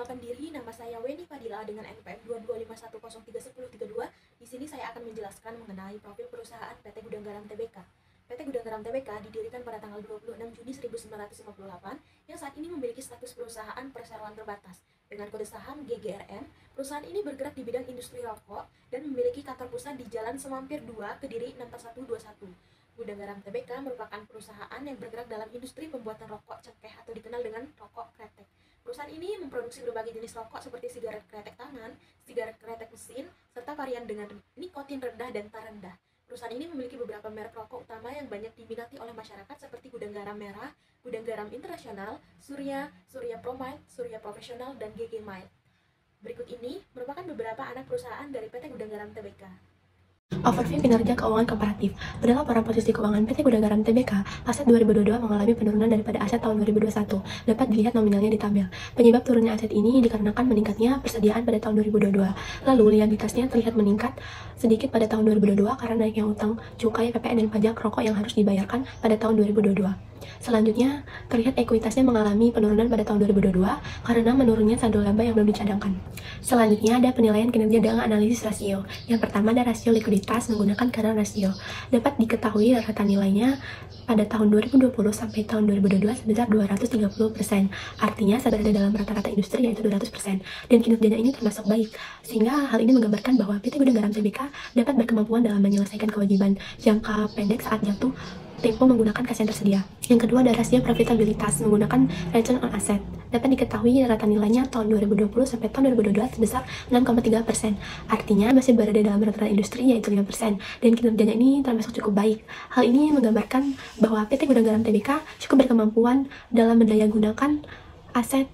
Perkenalkan diri, nama saya Weni Fadila dengan NPM 2251031032. Di sini saya akan menjelaskan mengenai profil perusahaan PT Gudang Garam Tbk. PT Gudang Garam Tbk didirikan pada tanggal 26 Juni 1958 yang saat ini memiliki status perusahaan perseroan terbatas. Dengan kode saham GGRM, perusahaan ini bergerak di bidang industri rokok dan memiliki kantor pusat di Jalan Semampir 2, Kediri 64121. Gudang Garam Tbk merupakan perusahaan yang bergerak dalam industri pembuatan rokok cengkeh atau dikenal dengan rokok kretek. Perusahaan ini memproduksi berbagai jenis rokok seperti sigaret kretek tangan, sigaret kretek mesin, serta varian dengan nikotin rendah dan tak rendah. Perusahaan ini memiliki beberapa merek rokok utama yang banyak diminati oleh masyarakat seperti Gudang Garam Merah, Gudang Garam Internasional, Surya, Surya Promite, Surya Profesional, dan GG Mild. Berikut ini merupakan beberapa anak perusahaan dari PT Gudang Garam Tbk. Overview kinerja keuangan komparatif. Pada laporan posisi keuangan PT Gudang Garam Tbk, aset 2022 mengalami penurunan daripada aset tahun 2021. Dapat dilihat nominalnya di tabel. Penyebab turunnya aset ini dikarenakan meningkatnya persediaan pada tahun 2022. Lalu liabilitasnya terlihat meningkat sedikit pada tahun 2022 karena naiknya utang cukai PPN dan pajak rokok yang harus dibayarkan pada tahun 2022. Selanjutnya, terlihat ekuitasnya mengalami penurunan pada tahun 2022 karena menurunnya saldo laba yang belum dicadangkan. Selanjutnya, ada penilaian kinerja dengan analisis rasio. Yang pertama ada rasio likuiditas menggunakan current ratio. Dapat diketahui rata nilainya pada tahun 2020 sampai tahun 2022 sebesar 230%. Artinya, berada dalam rata-rata industri yaitu 200%. Dan kinerjanya ini termasuk baik. Sehingga hal ini menggambarkan bahwa PT Gudang Garam Tbk dapat berkemampuan dalam menyelesaikan kewajiban jangka pendek saat jatuh tempo menggunakan kas yang tersedia. Yang kedua ada rasio profitabilitas menggunakan return on asset. Dapat diketahui rata nilainya tahun 2020 sampai tahun 2022 sebesar 6,3%. Artinya masih berada dalam rata-rata industri yaitu 5%. Dan kinerjanya ini termasuk cukup baik. Hal ini menggambarkan bahwa PT Gudang Garam Tbk cukup berkemampuan dalam mendaya gunakan aset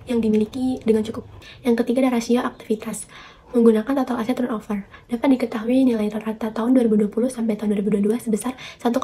yang dimiliki dengan cukup. Yang ketiga ada rasio aktivitas menggunakan total aset turnover. Dapat diketahui nilai rata tahun 2020 sampai tahun 2022 sebesar 1,40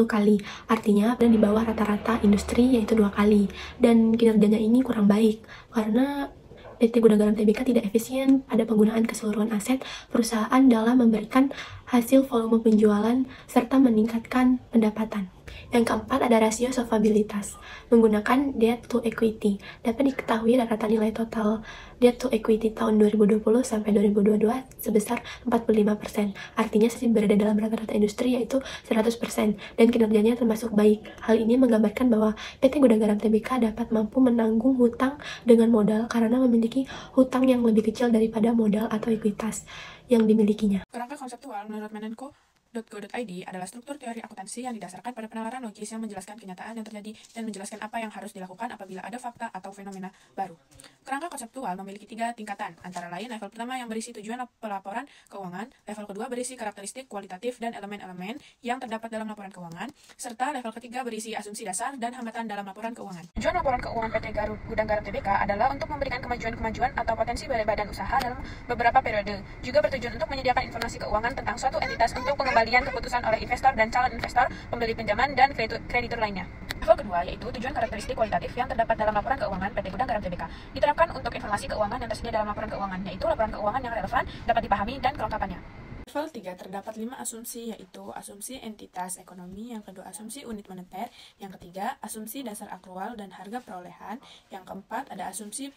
kali. Artinya berada di bawah rata-rata industri yaitu 2 kali. Dan kinerjanya ini kurang baik karena PT Gudang Garam Tbk tidak efisien pada penggunaan keseluruhan aset perusahaan dalam memberikan hasil volume penjualan serta meningkatkan pendapatan. Yang keempat ada rasio solvabilitas menggunakan debt to equity. Dapat diketahui rata nilai total debt to equity tahun 2020 sampai 2022 sebesar 45%. Artinya masih berada dalam rata-rata industri yaitu 100% dan kinerjanya termasuk baik. Hal ini menggambarkan bahwa PT Gudang Garam Tbk dapat mampu menanggung hutang dengan modal karena memiliki hutang yang lebih kecil daripada modal atau ekuitas yang dimilikinya. Kerangka konseptual menurut Menenko.go.id adalah struktur teori akuntansi yang didasarkan pada penalaran logis yang menjelaskan kenyataan yang terjadi dan menjelaskan apa yang harus dilakukan apabila ada fakta atau fenomena baru. Kerangka konseptual memiliki 3 tingkatan, antara lain level pertama yang berisi tujuan pelaporan keuangan, level kedua berisi karakteristik kualitatif dan elemen-elemen yang terdapat dalam laporan keuangan, serta level ketiga berisi asumsi dasar dan hambatan dalam laporan keuangan. Tujuan laporan keuangan PT Gudang Garam Tbk adalah untuk memberikan kemajuan-kemajuan atau potensi badan usaha dalam beberapa periode, juga bertujuan untuk menyediakan informasi keuangan tentang suatu entitas untuk pengembalian keputusan oleh investor dan calon investor, pembeli pinjaman, dan kreditur lainnya. Level kedua yaitu tujuan karakteristik kualitatif yang terdapat dalam laporan keuangan PT Gudang Garam Tbk. Diterapkan untuk informasi keuangan yang tersedia dalam laporan keuangan, yaitu laporan keuangan yang relevan, dapat dipahami, dan kelengkapannya. Level 3 terdapat 5 asumsi, yaitu asumsi entitas ekonomi, yang kedua asumsi unit moneter, yang ketiga asumsi dasar akrual dan harga perolehan, yang keempat ada asumsi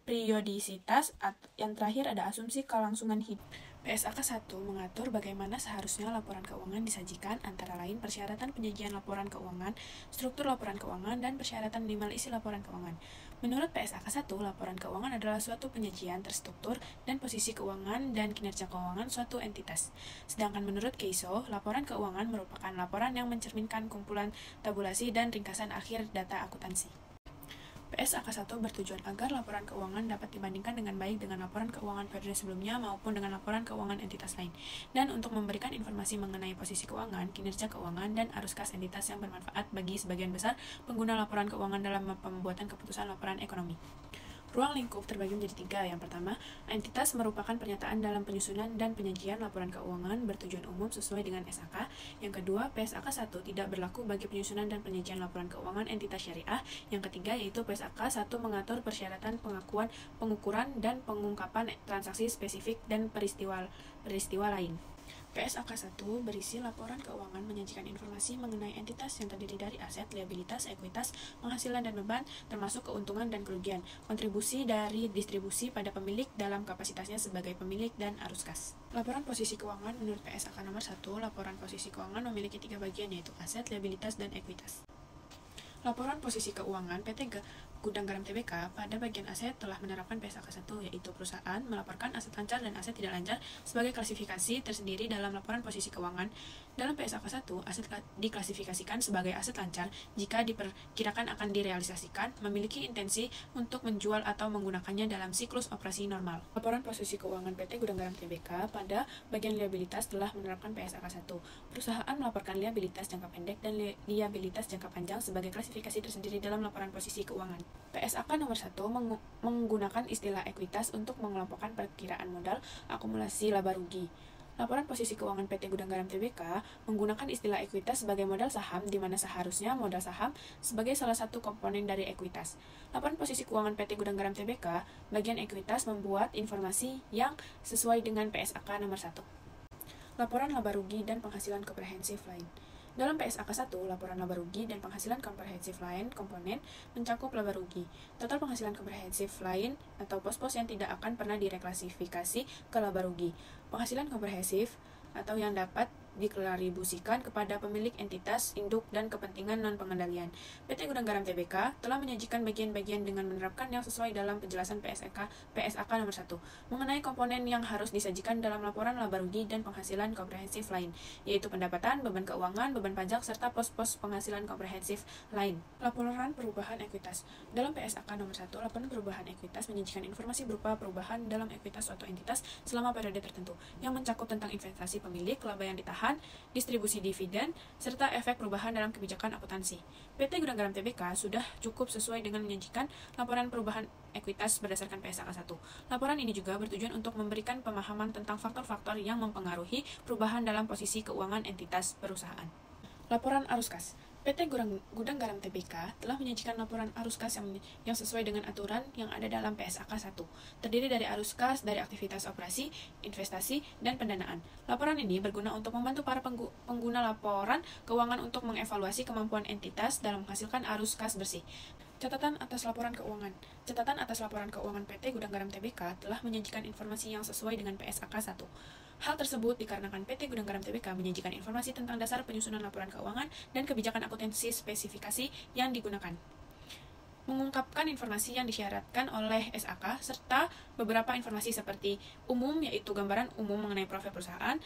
periodisitas, yang terakhir ada asumsi kelangsungan hidup. PSAK 1 mengatur bagaimana seharusnya laporan keuangan disajikan, antara lain persyaratan penyajian laporan keuangan, struktur laporan keuangan, dan persyaratan minimal isi laporan keuangan. Menurut PSAK 1, laporan keuangan adalah suatu penyajian terstruktur dan posisi keuangan dan kinerja keuangan suatu entitas. Sedangkan menurut KEISO, laporan keuangan merupakan laporan yang mencerminkan kumpulan tabulasi dan ringkasan akhir data akuntansi. PSAK 1 bertujuan agar laporan keuangan dapat dibandingkan dengan baik dengan laporan keuangan periode sebelumnya maupun dengan laporan keuangan entitas lain, dan untuk memberikan informasi mengenai posisi keuangan, kinerja keuangan, dan arus kas entitas yang bermanfaat bagi sebagian besar pengguna laporan keuangan dalam pembuatan keputusan laporan ekonomi. Ruang lingkup terbagi menjadi 3. Yang pertama, entitas merupakan pernyataan dalam penyusunan dan penyajian laporan keuangan bertujuan umum sesuai dengan SAK. Yang kedua, PSAK 1 tidak berlaku bagi penyusunan dan penyajian laporan keuangan entitas syariah. Yang ketiga, yaitu PSAK 1 mengatur persyaratan pengakuan, pengukuran, dan pengungkapan transaksi spesifik dan peristiwa lain. PSAK 1 berisi laporan keuangan menyajikan informasi mengenai entitas yang terdiri dari aset, liabilitas, ekuitas, penghasilan dan beban, termasuk keuntungan dan kerugian, kontribusi dari distribusi pada pemilik dalam kapasitasnya sebagai pemilik, dan arus kas. Laporan posisi keuangan menurut PSAK nomor 1, laporan posisi keuangan memiliki 3 bagian, yaitu aset, liabilitas, dan ekuitas. Laporan posisi keuangan PT Gudang Garam Tbk pada bagian aset telah menerapkan PSAK 1, yaitu perusahaan melaporkan aset lancar dan aset tidak lancar sebagai klasifikasi tersendiri dalam laporan posisi keuangan. Dalam PSAK 1, aset diklasifikasikan sebagai aset lancar jika diperkirakan akan direalisasikan, memiliki intensi untuk menjual atau menggunakannya dalam siklus operasi normal. Laporan posisi keuangan PT Gudang Garam Tbk pada bagian liabilitas telah menerapkan PSAK 1. Perusahaan melaporkan liabilitas jangka pendek dan liabilitas jangka panjang sebagai klasifikasi tersendiri dalam laporan posisi keuangan. PSAK nomor 1 menggunakan istilah ekuitas untuk mengelompokkan perkiraan modal, akumulasi laba rugi. Laporan posisi keuangan PT Gudang Garam Tbk menggunakan istilah ekuitas sebagai modal saham, di mana seharusnya modal saham sebagai salah satu komponen dari ekuitas. Laporan posisi keuangan PT Gudang Garam Tbk bagian ekuitas membuat informasi yang sesuai dengan PSAK nomor 1. Laporan laba rugi dan penghasilan komprehensif lain. Dalam PSAK 1, laporan laba rugi dan penghasilan komprehensif lain komponen mencakup laba rugi, total penghasilan komprehensif lain atau pos-pos yang tidak akan pernah direklasifikasi ke laba rugi, penghasilan komprehensif atau yang dapat diklaribusikan kepada pemilik entitas, induk, dan kepentingan non-pengendalian. PT Gudang Garam Tbk telah menyajikan bagian-bagian dengan menerapkan yang sesuai dalam penjelasan PSAK nomor 1 mengenai komponen yang harus disajikan dalam laporan laba rugi dan penghasilan komprehensif lain, yaitu pendapatan, beban keuangan, beban pajak, serta pos-pos penghasilan komprehensif lain. Laporan perubahan ekuitas. Dalam PSAK nomor 1, laporan perubahan ekuitas menyajikan informasi berupa perubahan dalam ekuitas suatu entitas selama periode tertentu, yang mencakup tentang investasi pemilik, laba yang ditahan, distribusi dividen, serta efek perubahan dalam kebijakan akuntansi. PT Gudang Garam Tbk sudah cukup sesuai dengan menyajikan laporan perubahan ekuitas berdasarkan PSAK 1. Laporan ini juga bertujuan untuk memberikan pemahaman tentang faktor-faktor yang mempengaruhi perubahan dalam posisi keuangan entitas perusahaan. Laporan arus kas. PT Gudang Garam Tbk telah menyajikan laporan arus kas yang sesuai dengan aturan yang ada dalam PSAK 1. Terdiri dari arus kas dari aktivitas operasi, investasi, dan pendanaan. Laporan ini berguna untuk membantu para pengguna laporan keuangan untuk mengevaluasi kemampuan entitas dalam menghasilkan arus kas bersih. Catatan atas laporan keuangan. Catatan atas laporan keuangan PT Gudang Garam Tbk telah menyajikan informasi yang sesuai dengan PSAK 1. Hal tersebut dikarenakan PT Gudang Garam Tbk menyajikan informasi tentang dasar penyusunan laporan keuangan dan kebijakan akuntansi spesifikasi yang digunakan, mengungkapkan informasi yang disyaratkan oleh SAK, serta beberapa informasi seperti umum, yaitu gambaran umum mengenai profil perusahaan.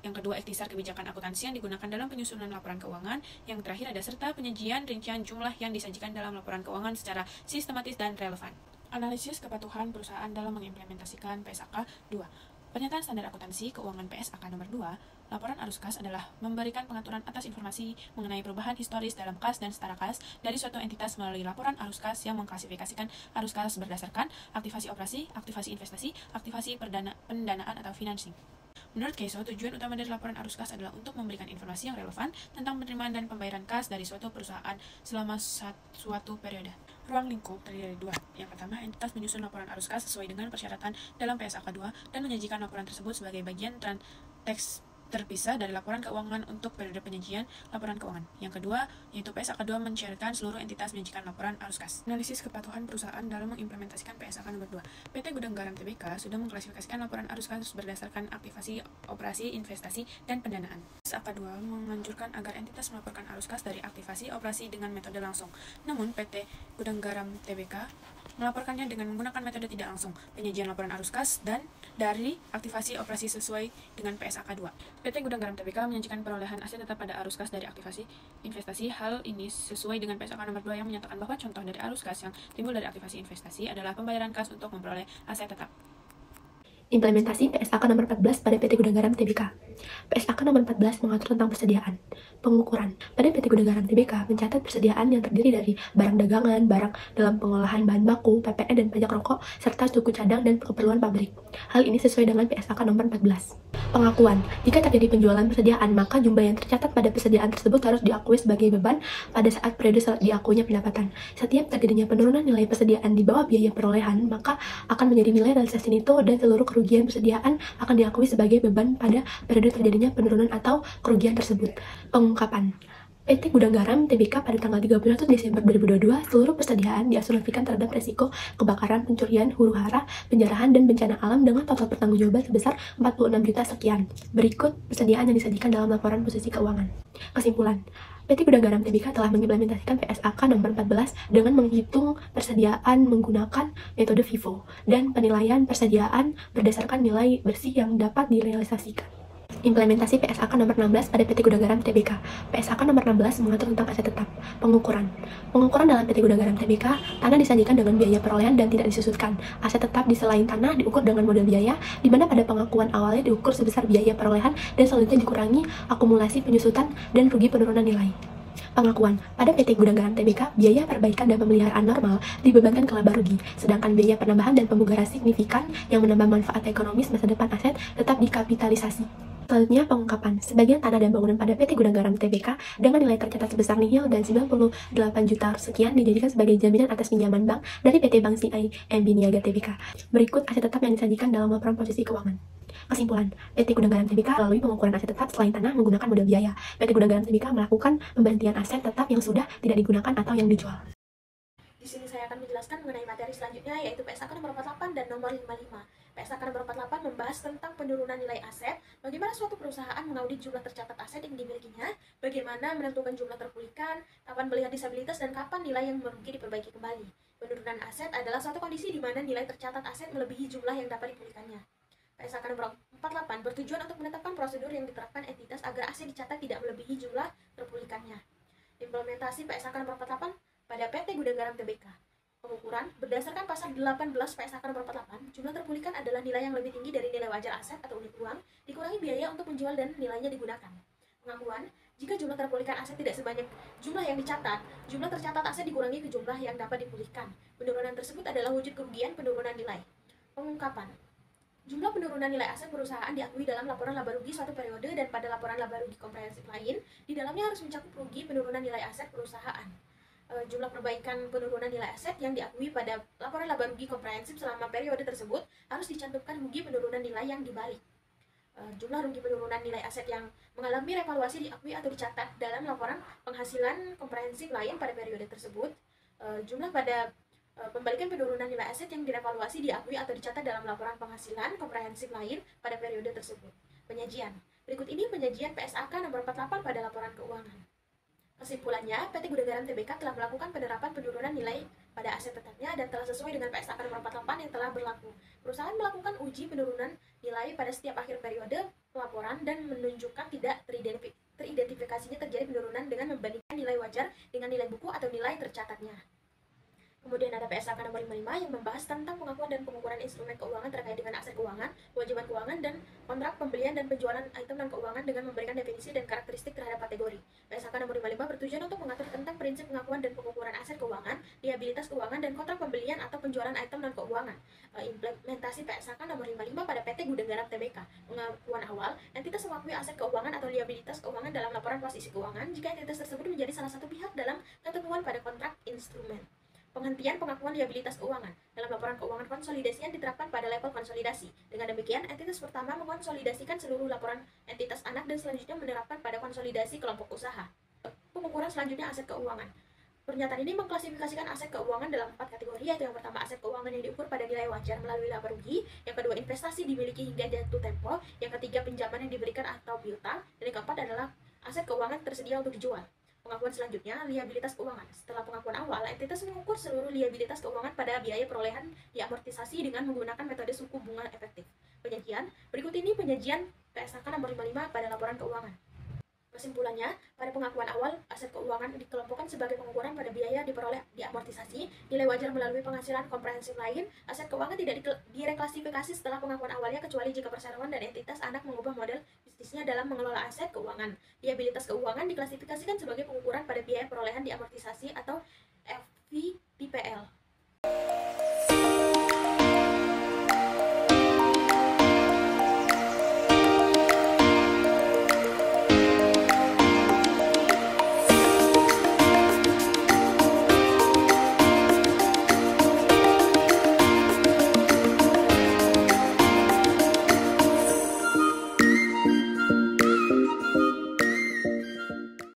Yang kedua, ikhtisar kebijakan akuntansi yang digunakan dalam penyusunan laporan keuangan. Yang terakhir ada serta penyajian rincian jumlah yang disajikan dalam laporan keuangan secara sistematis dan relevan. Analisis kepatuhan perusahaan dalam mengimplementasikan PSAK 2. Pernyataan standar akuntansi keuangan PSAK nomor 2, laporan arus kas adalah memberikan pengaturan atas informasi mengenai perubahan historis dalam kas dan setara kas dari suatu entitas melalui laporan arus kas yang mengklasifikasikan arus kas berdasarkan aktivasi operasi, aktivasi investasi, aktivasi pendanaan atau financing. Menurut KESO, tujuan utama dari laporan arus kas adalah untuk memberikan informasi yang relevan tentang penerimaan dan pembayaran kas dari suatu perusahaan selama suatu periode. Ruang lingkup terdiri dari 2. Yang pertama, entitas menyusun laporan arus kas sesuai dengan persyaratan dalam PSAK 2 dan menyajikan laporan tersebut sebagai bagian teks terpisah dari laporan keuangan untuk periode penyajian laporan keuangan. Yang kedua, yaitu PSAK 2 mensyaratkan seluruh entitas menyajikan laporan arus kas. Analisis kepatuhan perusahaan dalam mengimplementasikan PSAK nomor 2. PT Gudang Garam Tbk sudah mengklasifikasikan laporan arus kas berdasarkan aktivasi, operasi, investasi, dan pendanaan. PSAK 2 menganjurkan agar entitas melaporkan arus kas dari aktivasi, operasi dengan metode langsung. Namun, PT Gudang Garam Tbk melaporkannya dengan menggunakan metode tidak langsung, penyajian laporan arus kas, dan dari aktivasi operasi sesuai dengan PSAK 2. PT Gudang Garam Tbk menyajikan perolehan aset tetap pada arus kas dari aktivasi investasi. Hal ini sesuai dengan PSAK nomor 2 yang menyatakan bahwa contoh dari arus kas yang timbul dari aktivasi investasi adalah pembayaran kas untuk memperoleh aset tetap. Implementasi PSAK nomor 14 pada PT Gudang Garam Tbk. PSAK nomor 14 mengatur tentang persediaan. Pengukuran. Pada PT Gudang Garam Tbk mencatat persediaan yang terdiri dari barang dagangan, barang dalam pengolahan bahan baku, PPN dan pajak rokok, serta suku cadang dan keperluan pabrik. Hal ini sesuai dengan PSAK nomor 14. Pengakuan. Jika terjadi penjualan persediaan, maka jumlah yang tercatat pada persediaan tersebut harus diakui sebagai beban pada saat periode diakuinya pendapatan. Setiap terjadinya penurunan nilai persediaan di bawah biaya perolehan, maka akan menjadi nilai realisasi neto dan seluruh kerugian persediaan akan diakui sebagai beban pada periode terjadinya penurunan atau kerugian tersebut. Pengungkapan. PT Gudang Garam Tbk pada tanggal 31 Desember 2022, seluruh persediaan diasumsikan terhadap resiko kebakaran, pencurian, huru-hara, penjarahan, dan bencana alam dengan total pertanggungjawaban sebesar 46 juta sekian. Berikut persediaan yang disajikan dalam laporan posisi keuangan. Kesimpulan. PT Gudang Garam Tbk telah mengimplementasikan PSAK nomor 14 dengan menghitung persediaan menggunakan metode FIFO dan penilaian persediaan berdasarkan nilai bersih yang dapat direalisasikan. Implementasi PSAK nomor 16 pada PT Gudang Garam Tbk. PSAK nomor 16 mengatur tentang aset tetap. Pengukuran. Pengukuran dalam PT Gudang Garam Tbk, tanah disajikan dengan biaya perolehan dan tidak disusutkan. Aset tetap di selain tanah diukur dengan model biaya, di mana pada pengakuan awalnya diukur sebesar biaya perolehan dan selanjutnya dikurangi akumulasi penyusutan dan rugi penurunan nilai. Pengakuan. Pada PT Gudang Garam Tbk, biaya perbaikan dan pemeliharaan normal dibebankan ke laba rugi, sedangkan biaya penambahan dan pemugaran signifikan yang menambah manfaat ekonomis masa depan aset tetap dikapitalisasi. Selanjutnya, pengungkapan. Sebagian tanah dan bangunan pada PT Gudang Garam Tbk dengan nilai tercatat sebesar nihil dan 98 juta sekian dijadikan sebagai jaminan atas pinjaman bank dari PT Bank CIMB Niaga Tbk. Berikut aset tetap yang disajikan dalam laporan posisi keuangan. Kesimpulan, PT Gudang Garam Tbk melalui pengukuran aset tetap selain tanah menggunakan model biaya. PT Gudang Garam Tbk melakukan pemberhentian aset tetap yang sudah tidak digunakan atau yang dijual. Di sini saya akan menjelaskan mengenai materi selanjutnya, yaitu PSAK nomor 48 dan nomor 55. PSAK nomor 48 membahas tentang penurunan nilai aset, bagaimana suatu perusahaan mengaudit jumlah tercatat aset yang dimilikinya, bagaimana menentukan jumlah terpulihkan, kapan melihat disabilitas, dan kapan nilai yang merugi diperbaiki kembali. Penurunan aset adalah suatu kondisi di mana nilai tercatat aset melebihi jumlah yang dapat dipulihkannya. PSAK nomor 48 bertujuan untuk menetapkan prosedur yang diterapkan entitas agar aset dicatat tidak melebihi jumlah terpulihkannya. Implementasi PSAK nomor 48 pada PT Gudang Garam Tbk. Pengukuran berdasarkan pasal 18 PSAK nomor 48, jumlah terpulihkan adalah nilai yang lebih tinggi dari nilai wajar aset atau unit uang, dikurangi biaya untuk menjual dan nilainya digunakan. Pengakuan, jika jumlah terpulihkan aset tidak sebanyak jumlah yang dicatat, jumlah tercatat aset dikurangi ke jumlah yang dapat dipulihkan. Penurunan tersebut adalah wujud kerugian penurunan nilai. Pengungkapan, jumlah penurunan nilai aset perusahaan diakui dalam laporan laba rugi suatu periode dan pada laporan laba rugi komprehensif lain, di dalamnya harus mencakup rugi penurunan nilai aset perusahaan. Jumlah perbaikan penurunan nilai aset yang diakui pada laporan laba rugi komprehensif selama periode tersebut harus dicantumkan rugi penurunan nilai yang dibalik. Jumlah rugi penurunan nilai aset yang mengalami revaluasi diakui atau dicatat dalam laporan penghasilan komprehensif lain pada periode tersebut. Jumlah pada pembalikan penurunan nilai aset yang direvaluasi diakui atau dicatat dalam laporan penghasilan komprehensif lain pada periode tersebut. Penyajian. Berikut ini penyajian PSAK nomor 48 pada laporan keuangan. Kesimpulannya, PT Gudang Garam Tbk telah melakukan penerapan penurunan nilai pada aset tetapnya dan telah sesuai dengan PSAK nomor 48 yang telah berlaku. Perusahaan melakukan uji penurunan nilai pada setiap akhir periode pelaporan dan menunjukkan tidak teridentifikasinya terjadi penurunan dengan membandingkan nilai wajar dengan nilai buku atau nilai tercatatnya. Kemudian ada PSAK nomor 55 yang membahas tentang pengakuan dan pengukuran instrumen keuangan terkait dengan aset keuangan, kewajiban keuangan, dan kontrak pembelian dan penjualan item non-keuangan dengan memberikan definisi dan karakteristik terhadap kategori. PSAK nomor 55 bertujuan untuk mengatur tentang prinsip pengakuan dan pengukuran aset keuangan, liabilitas keuangan, dan kontrak pembelian atau penjualan item non-keuangan. Implementasi PSAK nomor 55 pada PT Gudang Garam Tbk. Pengakuan awal, entitas mengakui aset keuangan atau liabilitas keuangan dalam laporan posisi keuangan jika entitas tersebut menjadi salah satu pihak dalam ketentuan pada kontrak instrumen. Penghentian pengakuan liabilitas keuangan. Dalam laporan keuangan konsolidasi yang diterapkan pada level konsolidasi. Dengan demikian, entitas pertama mengonsolidasikan seluruh laporan entitas anak dan selanjutnya menerapkan pada konsolidasi kelompok usaha. Pengukuran selanjutnya aset keuangan. Pernyataan ini mengklasifikasikan aset keuangan dalam 4 kategori, yaitu yang pertama aset keuangan yang diukur pada nilai wajar melalui laba rugi, yang kedua investasi dimiliki hingga jatuh tempo, yang ketiga pinjaman yang diberikan atau piutang, dan yang keempat adalah aset keuangan tersedia untuk dijual. Pengakuan selanjutnya, liabilitas keuangan. Setelah pengakuan awal, entitas mengukur seluruh liabilitas keuangan pada biaya perolehan diamortisasi dengan menggunakan metode suku bunga efektif. Penyajian, berikut ini penyajian PSAK nomor 55 pada laporan keuangan. Kesimpulannya, pada pengakuan awal, aset keuangan dikelompokkan sebagai pengukuran pada biaya diperoleh diamortisasi, nilai wajar melalui penghasilan komprehensif lain. Aset keuangan tidak direklasifikasi setelah pengakuan awalnya kecuali jika perseroan dan entitas anak mengubah model bisnisnya dalam mengelola aset keuangan. Liabilitas keuangan diklasifikasikan sebagai pengukuran pada biaya perolehan diamortisasi atau FVPL.